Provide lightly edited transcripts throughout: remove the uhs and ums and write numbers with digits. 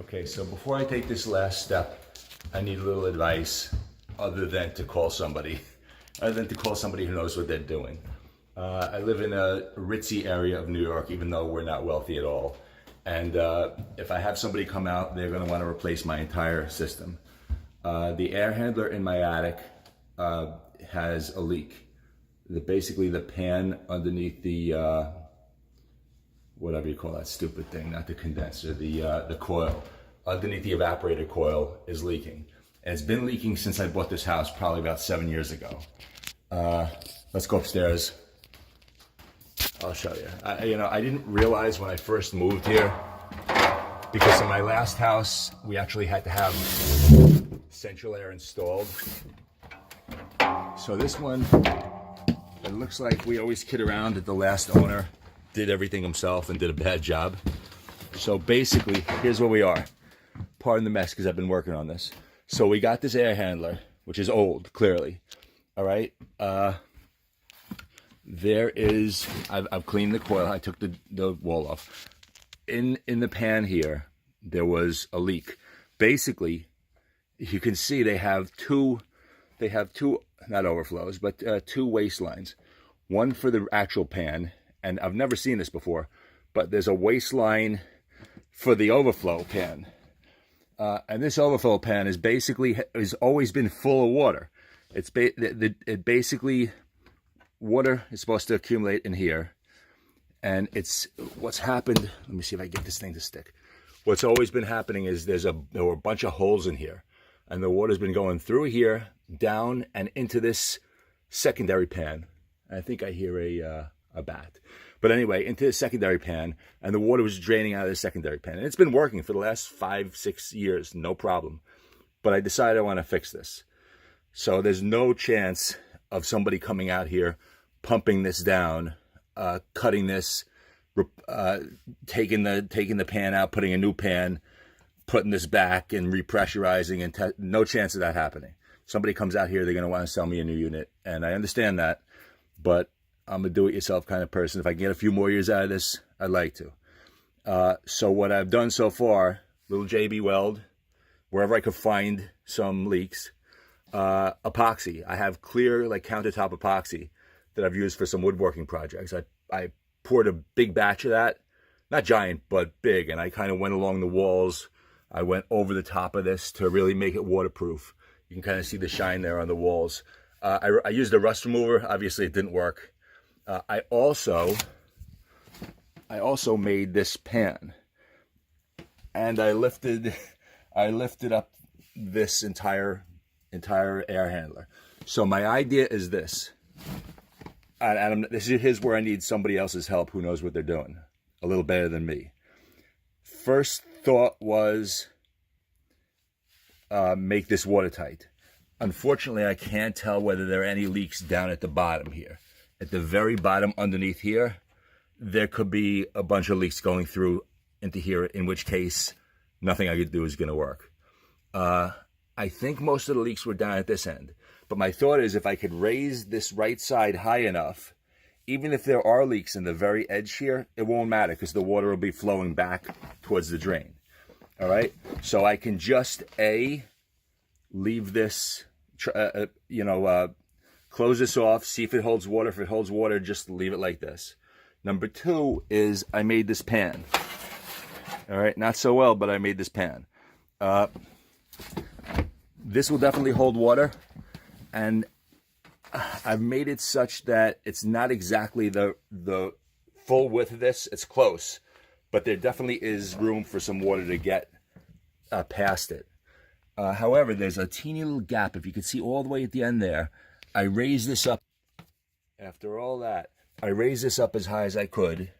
Okay, so before I take this last step, I need a little advice other than to call somebody, who knows what they're doing. I live in a ritzy area of New York, even though we're not wealthy at all. And if I have somebody come out, they're going to want to replace my entire system. The air handler in my attic has a leak. Basically, the pan underneath the whatever you call that stupid thing, not the condenser, the coil underneath the evaporator coil is leaking. And it's been leaking since I bought this house, probably about 7 years ago. Let's go upstairs. I'll show you. I didn't realize when I first moved here, because in my last house, we actually had to have central air installed. So this one, it looks like we always kid around that the last owner did everything himself and did a bad job. So basically, here's where we are. Pardon the mess, because I've been working on this. So we got this air handler, which is old, clearly. All right. There is, I've cleaned the coil. I took the wall off. In the pan here, there was a leak. Basically, you can see they have two, not overflows, but two waste lines. One for the actual pan, and I've never seen this before, but there's a waste line for the overflow pan. And this overflow pan is has always been full of water. It basically, water is supposed to accumulate in here. And what's happened, let me see if I get this thing to stick. What's always been happening is there were a bunch of holes in here. And the water's been going through here, down, and into this secondary pan. I think I hear a bat. But anyway, into the secondary pan, and the water was draining out of the secondary pan. And it's been working for the last 5-6 years, no problem. But I decided I want to fix this. So there's no chance of somebody coming out here, pumping this down, cutting this, taking the pan out, putting a new pan, putting this back and repressurizing, and no chance of that happening. Somebody comes out here, they're going to want to sell me a new unit. And I understand that, but I'm a do-it-yourself kind of person. If I can get a few more years out of this, I'd like to. So what I've done so far, little JB weld, wherever I could find some leaks. Epoxy. I have clear, like, countertop epoxy that I've used for some woodworking projects. I poured a big batch of that. Not giant, but big. And I kind of went along the walls. I went over the top of this to really make it waterproof. You can kind of see the shine there on the walls. I used a rust remover. Obviously, it didn't work. I also made this pan, and I lifted up this entire air handler. So my idea is this, and here's where I need somebody else's help who knows what they're doing a little better than me. First thought was make this watertight. Unfortunately, I can't tell whether there are any leaks down at the bottom here. At the very bottom underneath here, there could be a bunch of leaks going through into here, in which case nothing I could do is going to work. I think most of the leaks were down at this end. But my thought is, if I could raise this right side high enough, even if there are leaks in the very edge here, it won't matter because the water will be flowing back towards the drain. All right? So I can just, leave this, close this off, see if it holds water. If it holds water, just leave it like this. Number two is I made this pan. All right, not so well, but I made this pan. This will definitely hold water, and I've made it such that it's not exactly the full width of this. It's close, but there definitely is room for some water to get past it. However, there's a teeny little gap. If you can see all the way at the end there, I raised this up. After all that, I raised this up as high as I could.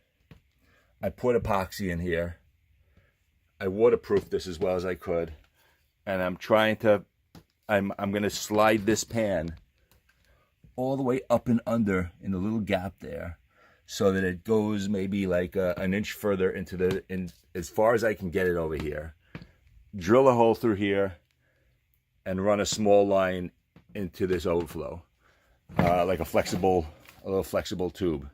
I put epoxy in here. I waterproofed this as well as I could. And I'm going to slide this pan all the way up and under in the little gap there, so that it goes maybe like an inch further into as far as I can get it over here. Drill a hole through here and run a small line into this overflow, like a little flexible tube.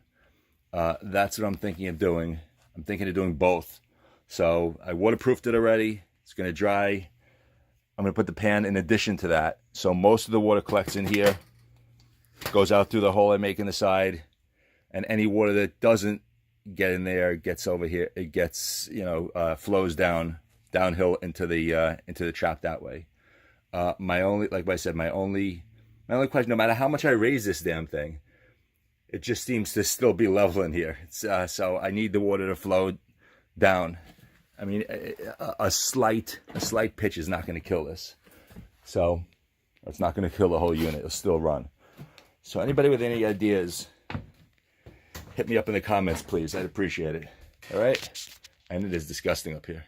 That's what I'm thinking of doing. I'm thinking of doing both. So I waterproofed it already. It's going to dry. I'm going to put the pan in addition to that. So most of the water collects in here, goes out through the hole I make in the side, and any water that doesn't get in there gets over here. It gets, you know, flows downhill into the trap that way. My only, like I said, my only question, no matter how much I raise this damn thing, it just seems to still be level in here. It's, so I need the water to flow down. I mean, a slight pitch is not going to kill this. So it's not going to kill the whole unit. It'll still run. So anybody with any ideas, hit me up in the comments, please. I'd appreciate it. All right? And it is disgusting up here.